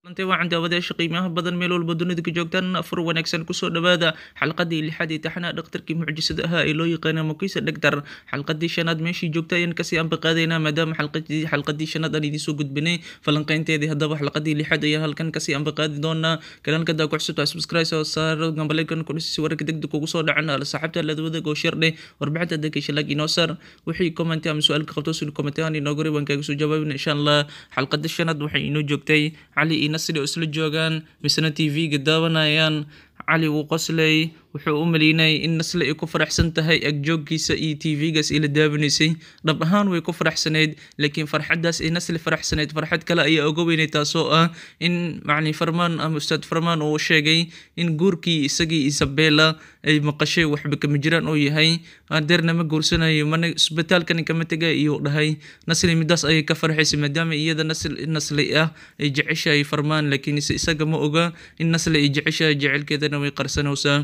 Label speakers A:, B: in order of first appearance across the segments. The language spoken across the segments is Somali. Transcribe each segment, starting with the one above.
A: runtii waxaan daawadayaasha qiimaha badan meel walba dunida ka joogtaan afur wanaagsan kusoo dhawaada xalqadii lixaad ee taxanaha dhakhtarkii mucjisada ahaa ee loo yaqaana Mukisa Dhaktar. Xalqadii shanaad meeshii joogta ayaan kasii ambaqaadaynaa maadaama xalqadii shanaad aan idiin soo gudbinay falanqaynteedii. Haddaba xalqadii lixaad ayaan halkan kasii ambaqaadi doonaa. Kanaalka daa ku cusubtaa subscribe oo saaro gambaleykan ku dhisi wararka degdeg ugu soo dhacana saaxiibta la wadaag oo share warbixinta dadka like inoo saar wixii comment ama su'aal ka qabto soo comment aan inoo gori waan kaaga soo jawaabina insha Allah. Xalqadii shanaad waxay inoo joogtay Ali nasri oo isla joogaan misna TV-ga daawanayaan. Ali wuu qoslay wuxuu u maleynay in Nasli ay ku faraxsan tahay agjoogkiisa iyo TV-gaas ila daawanaysay. Dhab ahaan way ku faraxsaneyd, laakiin farxadaas ay Nasli faraxsaneyd farxad kale ayaa uga weynay taasoo ah in macni Farmaan ama Ustaad Farmaan uu sheegay in guurkii isagii Isabella ay maqashay waxba kama jiraan oo yahay adeerna ma guursanayo mana isbitaalkan kama tagay iyo dhahay. Nasli midaas ay ka farxaysay maadaama iyada Nasli ah ay jeceshahay Farmaan, laakiin isaga ma oga in Nasli ay jeceshahay jecelkeedana way qarsanaysaa.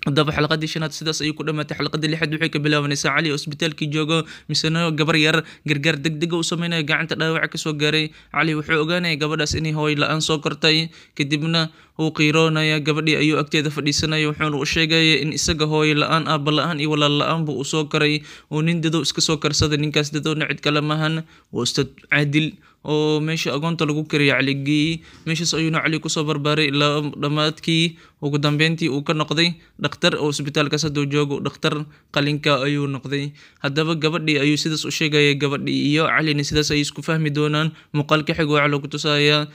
A: haddaba xalqadii shanaad sidaas ayuu ku dhamaatay. xalqadii lixaad waxay ka bilaabanaysaa Ali oo isbitaalkii joogo misna gabar yar gargaar degdeg u sameynaya gacanta dhaawac ka soo gaaray. Ali wuxuu ogaanaya gabadhaas inay hooy la'aan soo kortay, kadibna uu qiiroonaya gabadhii ayuu agteeda fadhiisanaya wuxuuna u sheegaya in isaga hooy la'aan aabba la'aan iyo walaal la'aan buu soo koray oo nin dadow iska soo karsaday. ninkaas dadowna cid kale maahan waa Ustaad Caadil oo meesha agoonta lagu kariyo caligii. meeshaas ayuuna Ali kusoo barbaaray ilaa dhammaadkii ugu dambeyntii uu ka noqday dhakhtar oo isbitaalkaas hadduu joogo dhakhtar qalinka ayuu noqday. haddaba gabadhii ayuu sidaas u sheegaya, gabadhii iyo Calina sidaas ay isku fahmi doonaan. muuqaalka xig waxaa lagu tusayaa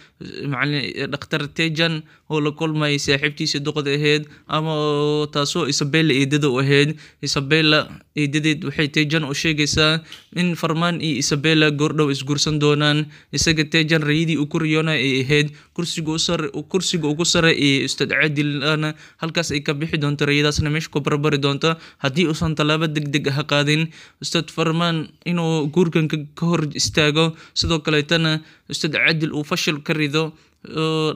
A: macallin dhakhtar Tejan oo la kulmay saaxiibtiisa duqad ahayd ama taasoo Isabella eedada u ahayd. Isabella eedadeed waxay Tejan u sheegaysaa in Farmaan iyo Isabella goordhow isguursan doonaan. isaga Tejan rayidii uu ku riyoonay ay ahayd kursiga ugu sare ee Ustaad Caadil halkaas ay ka bixi doonto rayadaasna meesha ku barbari doonto haddii uusan tallaabo degdeg ah qaadin Ustaad Farmaan inuu guurkan ka hor istaago. sidoo kaleetana Ustaad Caadil uu fashil ka rido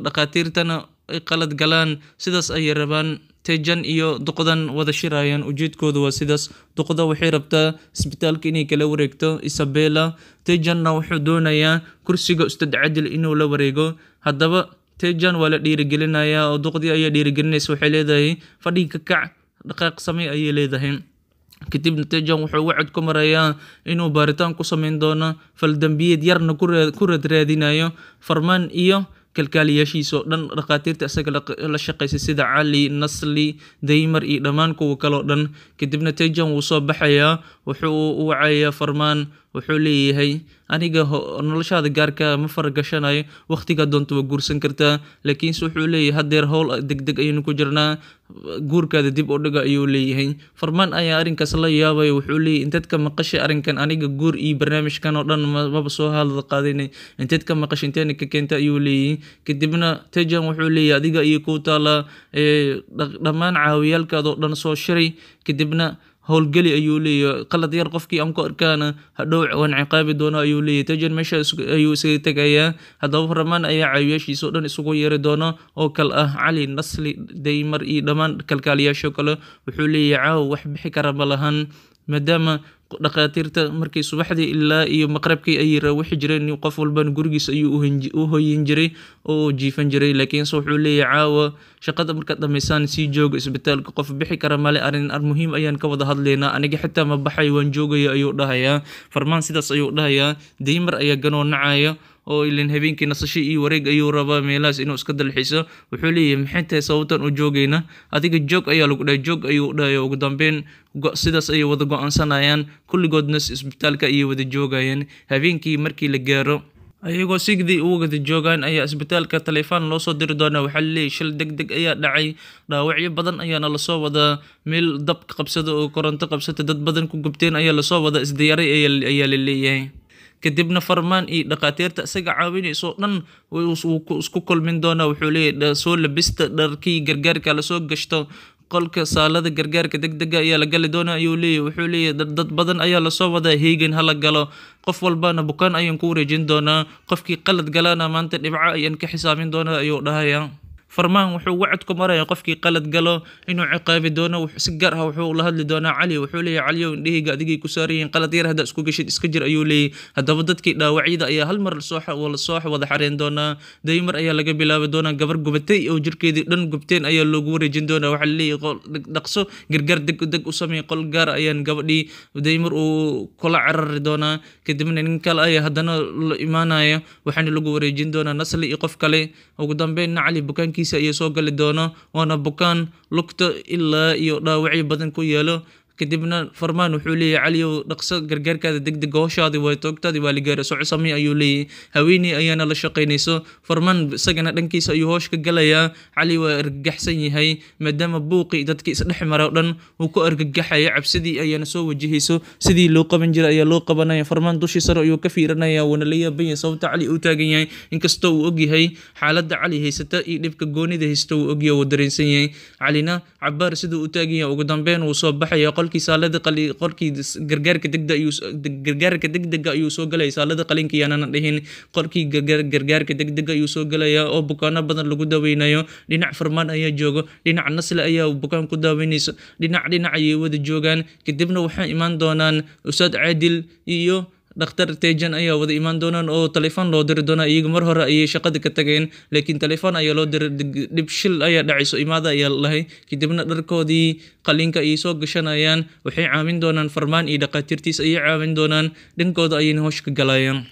A: dhaqaatiirtana ay qalad galaan. sidaas ayay rabaan. Tejan iyo duqdan wada shirayaan, ujeedkoodu waa sidaas. duqda waxay rabtaa isbitaalka inay kala wareegto Isabella, Tejanna wuxuu doonayaa kursiga Ustaad Caadil inuu la wareego. haddaba Tejan waa la dhiirigelinayaa oo duqdii ayaa dhiirigelinaysa, waxay leedahay fadhiga ka kac dhaqaaq samee ayay leedahay. kadibna Tejan wuxuu wacd ku marayaa inuu baaritaan ku sameyn doono faldambiyeed yarna ku raadinayo Farmaan iyo kalkaaliyaashiisa oo dhan dhaqaatiirta isaga la shaqaysay sida Cali, Nasli, Daymar iyo dhammaan kuwa kale oo dhan. kadibna Tejan wuu soo baxayaa wuxuu u wacayaa Farmaan wuxuu leeyahay aniga noloshaada gaarka ma faragashanayo, waqtiga doonto waa guursan kartaa, laakiinse wuxuu leeyahay hadeer howl degdeg ayaynu ku jirnaa, guurkaada dib u dhiga ayuu leeyahay. Farmaan ayaa arrinkaas la yaabay wuxuu leeyahay inteed ka maqashay arrinkan, aniga guur iyo barnaamijkan oo dhan maba soo hadal qaadinay, inteed ka maqashay inteena ka keenta ayuu leeyahay. kadibna Tejan wuxuu leeyahay adiga iyo ku taala dhammaan caawiyaalkaada oo dhan soo shiray, kadibna howlgeli ayuu leeyahay. qalad yar qofkii aan ku arkaana hadhow waan ciqaabi doona ayuu leeyahay. Tejan meesha ayuu isaga tegayaa. haddaba Farmaan ayaa caawiyaashiisa oo dhan isugu yeeri doona oo kale ah Cali, Nasli, Daymar iyo dhammaan kalkaaliyaasho kale. wuxuu leeyahay caaw wax bixi kara ma lahan maadaama dhaqaatiirta markii subaxdii ilaa iyo maqribkii ay wixi jireen qof walban gurigiisa ayuu u hoyin jiray oo jiifan jiray. laakiinse wuxuu leeyahay caawa shaqada markaad dhamaysaan sii jooga isbitaalka, qof bixi kara male, arrin muhiim ayaan ka wada hadlaynaa, aniga xitaa ma baxay waan joogaya ayuu dhahayaa. Farmaan sidaas ayuu dhahayaa. Daymar ayaa ganoo nacaya oo ilan habeenkii nasasho iyo wareeg ayuu rabaa meelahaas inuu iska dalxiiso. wuxuu leeyahay maxay tahay sababtan u joogayna, adiga joog ayaa lagu dhahay, joog ayuu dhahay. ugu dambeyn sidaas ayay wada go'aansanayaan, kulligoodna isbitaalka ayay wada joogayaan. habeenkii markii la gaaro ayagoo sigdii u wada joogaan ayaa isbitaalka taleefaan loo soo diri doonaa. waxaa laleeyahay shil degdeg ayaa dhacay, dhaawacyo badan ayaana lasoo wadaa, meel dab qabsada oo koronto qabsata dad badan ku gubteen ayaa lasoo wada isdiyaaray ayaa la leeyahay. kadibna Farmaan iyo dhaqaatiirta isaga caawinayso dhan isku kulmin doona. wuxuu leeyahay soo labista dharkii gargaarka la soo gashto, qolka saalada gargaarka degdega ayaa la gali doona ayuu leeyahay. wuxuu leeyahay dad badan ayaa lasoo wadaa, heegan hala galo, qof walbana bukaan ayaan ku wareejin doonaa, qofkii qalad galana maanta dhibco ayaan ka xisaabin doonaa ayuu dhahayaa. farmaan wuxuu wacad ku maraya qofkii qalad galo inuu ciqaabi doono si gaar ah wuxuu la hadli doonaa cali wuxuu leeyahay caliyow indhahayga adigay ku saarayeen qalad yar hadda isku gashid iska jir ayuu leeyahay haddaba dadkii dhaawacyada ayaa hal mar soo wada xareen doonaa daymar ayaa laga bilaabi doonaa gabar gubatay oo jirkeedii dhan gubteen ayaa loogu wareejin doonaa waxaa leeyahay dhaqso gargaar deg u samey qol gaar ayaan gabadhii daymar uu kula carari doonaa kadibna nin kale ayaa haddana la imaanaya waxaana lagu wareejin doonaa nasli iyo qof kale ugu dambeynna cali bukaankiisa ayaa soo gali doona waana bukaan lugta ilaa iyo dhaawacyo badan ku yaalo kadibna farmaan wuxuu leeyahay caliyow dhaqso gargaarkaada degdeg howshaadii waa toogtaadii waa ligaara soco samey ayuu leeyahay haweeney ayaana la shaqaynayso farmaan isagana dhankiisa ayuu hoosh ka galayaa cali waa argagaxsan yahay maadaama buuqii dadkii isdhex mara o dhan uu ku argagaxaya cabsidii ayaana soo wajahayso sidii loo qaban jiray ayaa loo qabanaya farmaan dushii sare ayuu ka fiirinaya wuuna la yaaban yahay sababta cali uu taagan yahay inkastoo uu ogyahay xaaladda cali haysata iyo dhibka goonida haysta uu ogyahay uu dareensan yahay calina cabaar siduu u taagan yahay ugu dambeyn wuu soo baxaya qolkii gargaarka degdega ayuu soo galaya saalada qalinka yaanana dhihin qolkii gargaarka degdega ayuu soo galaya oo bukaano badan lagu daweynayo dhinac farmaan ayaa joogo dhinac nasle ayaa bukaan ku daaweynayso dhinac ayay wada joogaan kadibna waxaa imaan doonaan ustaad caadil iyo dhakhtar tejan ayaa wada imaan doonaan oo telefoon loo diri doonaa iyaga mar hore ayay shaqada ka tageen laakiin telefoon ayaa loo diray dhib shil ayaa dhacayso imaada ayaa lahay kadibna dharkoodii qaliinka ayay soo gashanayaan waxay caawin doonaan farmaan iyo dhaqaatiirtiis ayay caawin doonaan dhankooda ayayna hoosh ka galayaan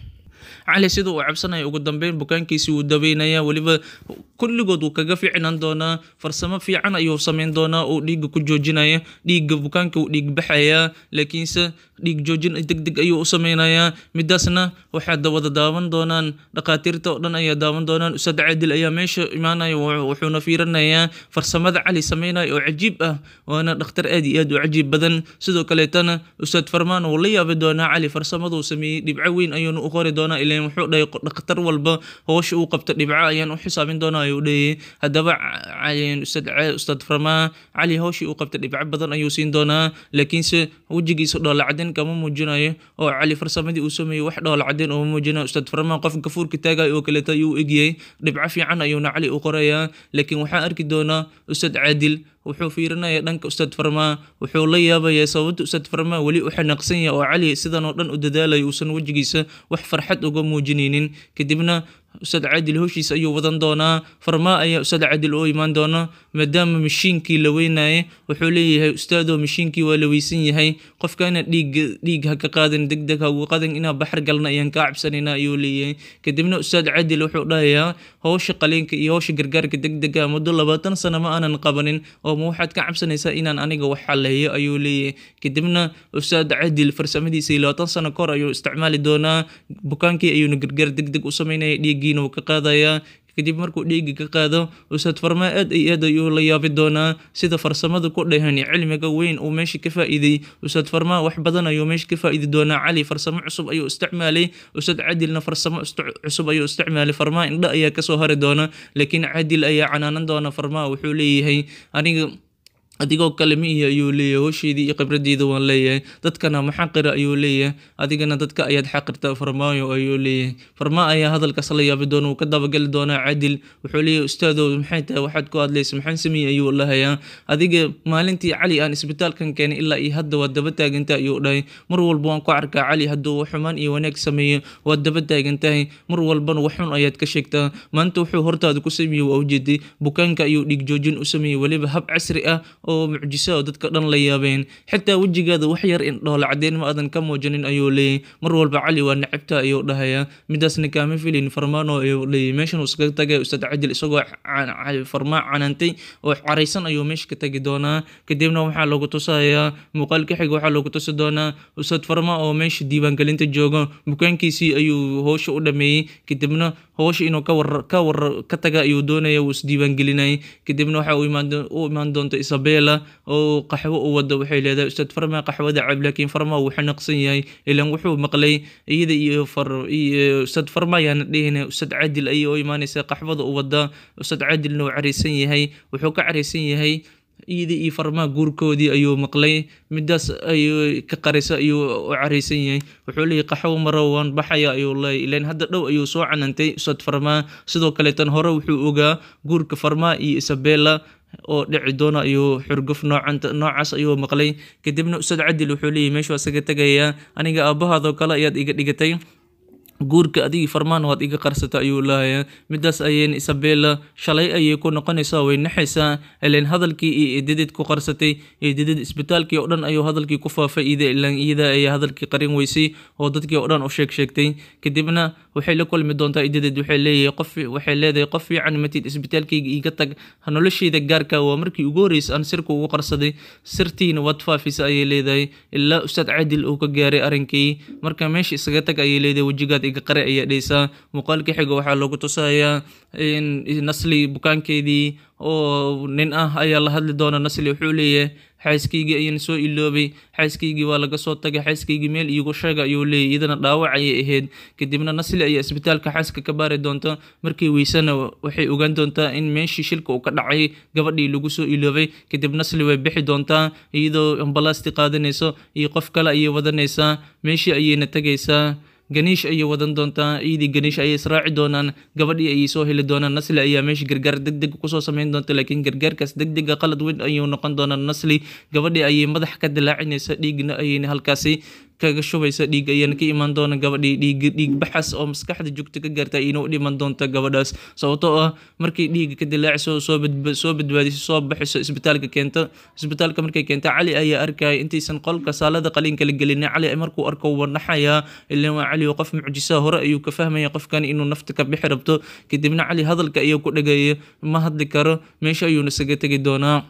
A: cali sida uu cabsanaya ugu dambeyn bukaankiisii wuu daweynaya weliba kulligood wuu kaga fiicnaan doonaa farsamo fiican ayuu sameyn doonaa oo dhiigga ku joojinaya dhiigga bukaanka uu dhiig baxaya laakiinse dhiig joojin degdeg ayuu u sameynayaa midaasna waxaa wada daawan doonaan dhaqaatiirta oo dhan ayaa daawan doonaan ustaad caadil ayaa meesha imaanaya wuxuuna fiirinayaa farsamada cali sameynaya oo cajiib ah waana dhakhtar aad iyo aad u cajiib badan sidoo kaleetana ustaad farmaan wuu la yaabi doonaa cali farsamaduu sameeyey dhibco weyn ayuuna u qori doonaa wuxuu dhahay dhakhtar walba howsha uu qabto dhibco ayaan u xisaabin doonaa ayuu dhahayay haddaba ustaad farmaa cali howshii uu qabta dhibco badan ayuu siin doonaa laakiinse wejigiisa dhoola cadeen kama muujinayo oo cali farsamadii uu sameeyey wax dhoola cadeen uma muujinayo ustaad farmaa qof gafuurka taagayo oo kaleeta ayuu egyahay dhibco fiican ayuuna cali u qorayaa laakiin waxaan arki doonaa ustaad caadil wuxuu fiirinaya dhanka ustaad farmaa wuxuu la yaabayaa sababta ustaad farmaa weli u xanaaqsan yahay oo cali sidan oo dhan u dadaalayo uusan wejigiisa wax farxad uga muujinaynin kadibna ustaad caadil howshiisa ayuu wadan doonaa farmaa ayaa ustaad caadil u imaan doona maadaama mashiinkii la weynaye wuxuu leeyahay ustaadoo mashiinkii waa la weysan yahay qofkana dhiig ha ka qaadan degdeg ha ugu qadan inaa baxar galna ayaan kaa cabsanayna ayuu leeyahay kadibna ustaad caadil wuxuu dhahayaa howsha qaliinka iyo howsha gargaarka degdega muddo 20 sano ma aanan qabanin oo ma waxaad ka cabsanaysaa inaan aniga wax xaleeyo ayuu leeyahay kadibna ustaad caadil farsamadiisa 20 sano kahor ayuu isticmaali doonaa bukaankii ayuuna gargaar degdeg u sameynaya dhiiggiina uu ka qaadayaa kadib markuu dhiigga ka qaado ustaad farmaa aad ayuu la yaabi doonaa sida farsamada ku dheehan cilmiga weyn uu meesha ka faa'iiday ustaad farmaa wax badan ayuu meesha ka faa'iidi doonaa cali farsamo cusub ayuu isticmaalay ustaad caadilna farsamo cusub ayuu isticmaalay farmaa indha ayaa kasoo hari doona laakiin caadil ayaa canaanan doona farmaa wuxuu leeyahay aniga adigoo kale ma iyo ayuu leeyahay howsheedii iyo khibradeeda waan leeyahay dadkana maxaqira ayuu leeyahay adigana dadka ayaad xaqirtaa farmaayo ayuu leeyahay farmaa ayaa hadalkaas la yaabi doona uu ka dabagali doonaa caadil wuxuu leeyahay ustaadow maxay tahay waxaad ku hadlaysa maxaan sameeyey ayuu lahayaa adiga maalintii cali aan isbitaalkan keenay ilaa iyo hadda waad daba taagantahay ayuu dhahay mar walba waan ku arkaa cali hadduu xumaan iyo wanaag sameeyo waad daba taagantahay mar walbana waxun ayaad ka sheegtaa maanta wuxuu hortaada ku sameeyey waa ujeeday bukaanka ayuu dhiig joojin u sameeyey weliba hab casri ah oo mucjiso oo dadka dhan la yaabeen xitaa wejigaada wax yar in dhoola cadeen ma aadan ka muujinin ayuu leeyahay mar walba cali waa nacabta ayuu dhahayaa midaasna kaama filin farmaano ayuu leeyahay meeshan uu iskaga tagay ustaad caadil isagoo farmaa canaantay oo caraysan ayuu meesha ka tagi doonaa kadibna waxaa lagu tusayaa muuqaalka xiga waxaa lagu tusi doonaa ustaad farmaa oo meesha diiwaangelinta jooga bukaankiisii ayuu howsha u dhameeyey kadibna howsha inuu ka taga ayuu doonaya uu isdiiwaangelinayay kadibna waxa uu imaan doonta Isabella oo qaxwo u wada waxay leedahay ustaad farmaa qaxwada cab laakiin farmaa wuu xanaaqsan yahay ilaan wuxuu maqlay iyada iyo ustaad farmaa yaana dhehina ustaad caadil ayay u imaanaysaa qaxwada u wada ustaad caadilna wuu careysan yahay wuxuu ka careysan yahay iidii iyo farmaa guurkoodii ayuu maqlay, midaas ayuu ka qarisa ayuu u careysan yahay. Wuxuu leeyahay qaxwo maro waan baxaya ayuu leeyahay, ileen hadda dhow ayuu soo canantay Ustaad Farmaa. Sidoo kale tan hore wuxuu ogaa guurka Farmaa iyo Isabella oo dhici doona ayuu xurguf noocaas ayuu maqlay. Kadibna Ustaad Cadil wuxuu leeyahay meesha waa isaga tagayaa, aniga aabahaadoo kale ayaad iga dhigatay, guurka adigii Farmaan waad iga qarsata ayuu leeyahay. Midaas ayeen Isabella shalay ayay ku noqonaysaa, way naxaysaa, ileen hadalkii iyo eedadid ku qarsatay, eedadid isbitaalkii oo dhan ayuu hadalkii ku faafay, ileen iyada ay hadalkii qarin weysay oo dadkii oo dhan u sheegtay. Kadibna waxay la kulmi doontaa eedadid, waxay leedahay qof fiican matid, isbitaalkayga iga tag, noloshayda gaarka waa markii ugu horeysay aan sirka ugu qarsaday, sirtiina waad faafisa ayay leedahay, ilaa Ustaad Cadil uu ka gaaray arrinkii. Marka meesha isaga tag ayay leedahay, wajigaad iga qare ayaa dhaysaa. Muuqaalka xiga waxaa loogu tusayaa in Nasli bukaankeedii oo nin ah ayaa la hadli doona. Nasli wuxuu leeyahay xaaskaygii ayaan soo iloobay, xaaskaygii waa laga soo tagay, xaaskaygii meel iigu sheega ayuu leeyahay, iyadana dhaawac ayay ahayd. Kadibna Nasli ayaa isbitaalka xaaska ka baari doonta, markii weysana waxay ogaan doontaa in meeshii shilka uu ka dhacay gabadhii lagu soo iloobay. Kadib Nasli way bixi doontaa iyadoo ambalaasti qaadanayso iyo qof kale ayay wadanaysaa, meeshii ayayna tagaysaa. Ganiish ayay wadan doontaa, iidii Ganiish ayay israaci doonaan, gabadhii ayay soo heli doonaan. Nasli ayaa meesha gargaar degdeg kusoo sameyn doonta, laakiin gargaarkaas degdega qalad weyn ayuu noqon doonaa. Nasli gabadhii ayay madax ka dilaacinaysa, dhiigna ayayna halkaasi kaga shubaysa, dhiig ayana ka imaan doona gabadhii, dhiig baxas oo maskaxda joogta ka gaarta inuu dhiman doonta gabadhaas, sababtoo ah markii dhiiga ka dilaaciso soo badbaadiso soo baxayso isbitaalka keenta. Isbitaalka markay keenta, Cali ayaa arkaya intaysan qolka saalada qaliinka la gelin. Cali markuu arko wuu naxayaa, ileen waa Cali oo qof mucjisa hore ayuu ka fahmaya qofkan inuu nafta ka bixi rabto. Kadibna Cali hadalka ayuu ku dhagaya, ma hadli karo, meesha ayuuna isaga tegi doonaa.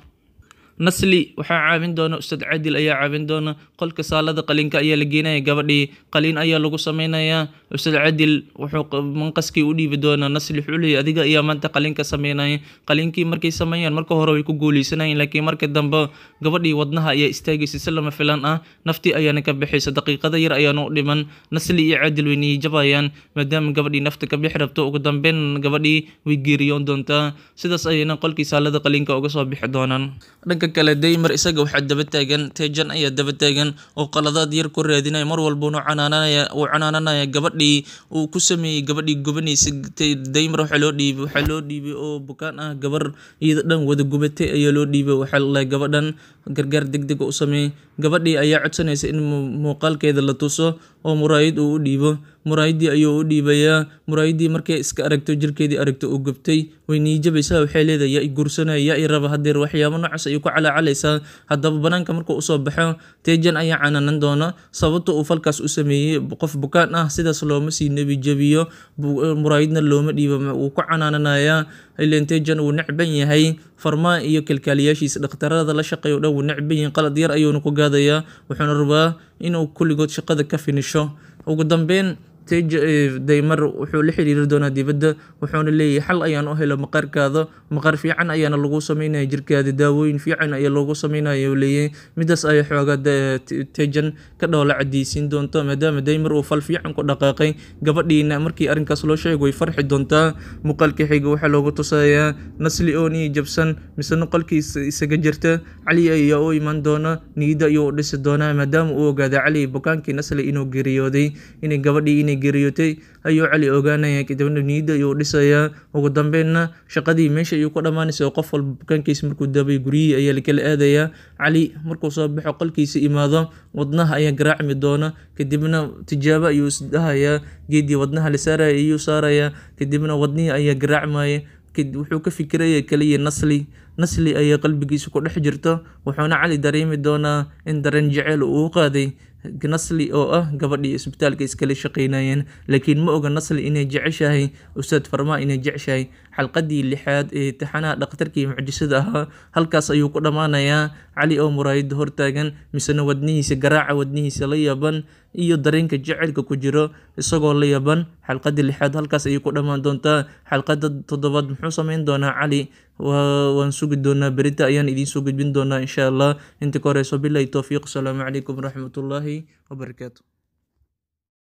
A: Nasli waxaa caawin doona Ustaad Cadil ayaa caawin doona, qolka saalada qaliinka ayaa la geenaya, gabadhii qaliin ayaa lagu sameynayaa. Ustaad Cadil wuxuu manqaskii u dhiibi doonaa. Nasli wuxuu leeyahay adiga ayaa maanta qaliinka sameynaya. Qaliinkii markay sameeyaan marka hore way ku guuleysanayeen, laakiin marka dambe gabadhii wadnaha ayaa istaagaysa si lama filaan ah, naftii ayaana ka bixaysa, daqiiqada yar ayaana u dhiman. Nasli iyo Cadil way niyajabayaan maadaama gabadhii nafta ka bixi rabto, ugu dambeyn gabadhii way geeriyoon doontaa. Sidaas ayayna qolkii saalada qaliinka uga soo bixi doonaan. Dhanka kale Daymar isaga waxaa daba taagan, Tejan ayaa daba taagan oo qaladaad yar ku raadinaya, mar walba uu canaananaya gabadhii uu ku sameeyay, gabadhii gubanaysa. Daymar waxaa loo dhiibay oo bukaan ah, gabar iyada dhan wada gubatay ayaa loo dhiibay. Waxaa la leeyahay gabadhan gargaar degdeg u sameeyay. Gabadhii ayaa codsanaysa in muuqaalkeeda la tuso oo muraayad uu u dhiibo. Muraayadii ayuu u dhiibayaa. Muraayadii markay iska aragto, jirkeedii aragto uu gubtay, way niijabaysaa. Waxay leedahay yaa i guursanaya, yaa i raba hadeer, waxyaabo noocaas ayuu ku calaacalaysaa. Haddaba banaanka markuu usoo baxo, Tejan ayaa canaanan doona sababta uu falkaas u sameeyey. Qof bukaan ah sidaas looma sii nebi jabiyo, muraayadna looma dhiibo, wuu ku canaananayaa. Ileen Tejan wuu necban yahay, Farmaa iyo kalkaaliyaashiisa dhakhtarada la shaqeeyo dhan wuu necban yahay, qalad yar ayuuna ku gaadayaa, wuxuuna rabaa inuu kulligood shaqada ka finisho. Ugu dambeyn Daymar wuxuu la xiriiri doonaa dibadda, wuxuuna leeyahay xal ayaan u helo maqaarkaada, maqaar fiican ayaana lagu sameynaya jirkaada, daawooyin fiican ayaa loogu sameynaya uu leeyahay. Midaas ayaa xoogaa Tejan ka dhoola cadeysiin doonta, maadaama Daymar uu fal fiican ku dhaqaaqay. Gabadhiina markii arrinkaas loo sheego way farxi doontaa. Muuqaalka xiga waxaa loogu tusayaa Nasli oo niyi jabsan misena qolkiisa isaga jirta. Cali ayaa u imaan doona, niyadda ayuu u dhisi doonaa maadaama uu ogaaday Cali bukaankii Nasli inuu geeriyooday, inay gabadhii geeriyootay ayuu Cali ogaanaya. Kadibna niyadda ayuu dhisayaa. Ugu dambeynna shaqadii meesha ayuu ku dhammaanaysa, qof walba bukaankiisa markuu daabay guryihii ayaa la kala aadayaa. Cali markuu soo baxo qolkiisa imaado, wadnaha ayaa garaacmi doona. Kadibna tijaabo ayuu isdahayaa, geedii wadnaha la saaraya ayuu saarayaa. Kadibna wadnihii ayaa garaacmaya. Wuxuu ka fikiraya kaliya Nasli ayaa qalbigiisa ku dhex jirto, wuxuuna Cali dareemi doonaa in dareen jecel uu qaaday Nasli oo ah gabadhii isbitaalka iskala shaqeynayeen, laakiin ma oga Nasli inay jeceshahay Ustaad Farmaa, inay jeceshahay. Xalqadii 6aad ee taxanaha dhakhtarkii mucjisada ahaa halkaas ayuu ku dhammaanayaa. Cali oo muraayada hortaagan, misena wadnihiisa garaaca, wadnihiisa la yaban iyo dareenka jecelka ku jiro isagoo la yaban. Xalqadii 6aad halkaas ayay ku dhammaan doontaa. Xalqada 7aad muxuu sameyn doonaa Cali? waan sugi doonaa, berita ayaan idiin soo gudbin doonaa insha Allah. Inta ka horeyso billahi tawfiiq. Asalaamu calaykum waraxmatullaahi wabarakaatu.